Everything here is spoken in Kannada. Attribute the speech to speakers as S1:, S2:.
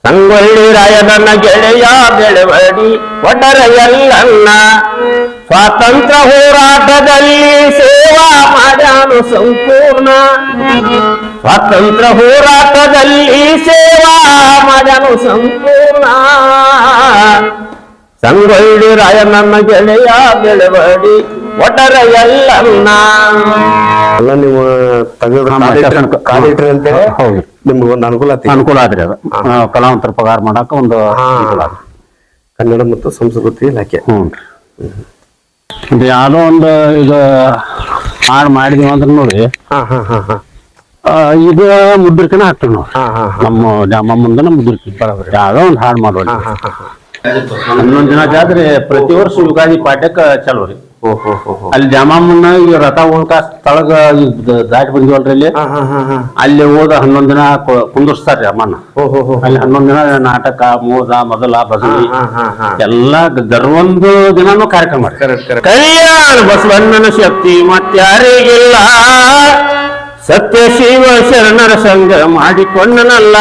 S1: ಸಂಗೊಳ್ಳಿ ರಾಯಣ್ಣನ ಗೆಳೆಯ ಬೆಳವಡಿ ಒಡರ ಎಲ್ಲನ್ನ ಸ್ವಾತಂತ್ರ್ಯ ಹೋರಾಟದಲ್ಲಿ ಸೇವಾ ಮಾಡ್ಯಾನು ಸಂಪೂರ್ಣ. ಸ್ವಾತಂತ್ರ್ಯ ಹೋರಾಟದಲ್ಲಿ ಸೇವಾ ಮಾಡ್ಯಾನು ಸಂಪೂರ್ಣ. ಸಂಗೊಳ್ಳಿ ರಾಯಣ್ಣನ ಗೆಳೆಯ ಬೆಳವಡಿ ಒಡರ ಎಲ್ಲನ್ನ.
S2: ಎಲ್ಲ ನೀವು ಕಾಲಿಟ್ರಿ ಅಂತೇಳಿ
S3: ಹೌದು,
S2: ನಿಮ್ಗೊಂದು ಅನುಕೂಲ
S3: ಆದ್ರಿ ಅದು ಕಲಾವಂತರ ಪಗಾರ ಮಾಡಾಕ ಒಂದು
S2: ಕನ್ನಡ ಮತ್ತು ಸಂಸ್ಕೃತಿ ಇಲಾಖೆ.
S3: ಇದು ಯಾವ್ದೋ ಒಂದು ಈಗ ಹಾಡು ಮಾಡಿದೀವಿ ಅಂದ್ರೆ ನೋಡಿ, ಇದು ಮುದ್ರಿಕೆನ ಹಾಕ್ತೀವಿ ನಾವು. ನಮ್ಮ ಜಾಮ ಮುಂದನ ಮುದ್ರಿಕೆ ಯಾವ್ದೋ ಒಂದು ಹಾಡು ಮಾಡೋಣ. 11 ದಿನ ಆದ್ರೆ ಪ್ರತಿ ವರ್ಷ ಯುಗಾದಿ ಪಾಠ್ಯಕ್ಕ ಚಲೋ ರೀ. ಅಲ್ಲಿ ಜಾಮಮ್ಮನ ಈ ರಥ ಹೋಗ್ಕ ಸ್ಥಳಗ ದಾಟಿ ಬಂದಿವಲ್ರಿ ಅಲ್ಲಿ. ಅಲ್ಲಿ ಹೋದ 11 ದಿನ ಕುಂದರ್ಸ್ತಾರ್ರಿ ಅಮ್ಮನ. ಅಲ್ಲಿ 11 ದಿನ ನಾಟಕ, ಮೋದ, ಮೊದಲ, ಭಜನಿ ಎಲ್ಲಾ ಒಂದು ದಿನಾನು ಕಾರ್ಯಕ್ರಮ ಮಾಡಿ.
S1: ಕಲ್ಯಾಣ ಬಸವಣ್ಣನ ಶಕ್ತಿ ಮತ್ಯಾರಿಗಿಲ್ಲ, ಸತ್ಯ ಶಿವ ಶರಣರ ಸಂಘ ಮಾಡಿಕೊಂಡನಲ್ಲ.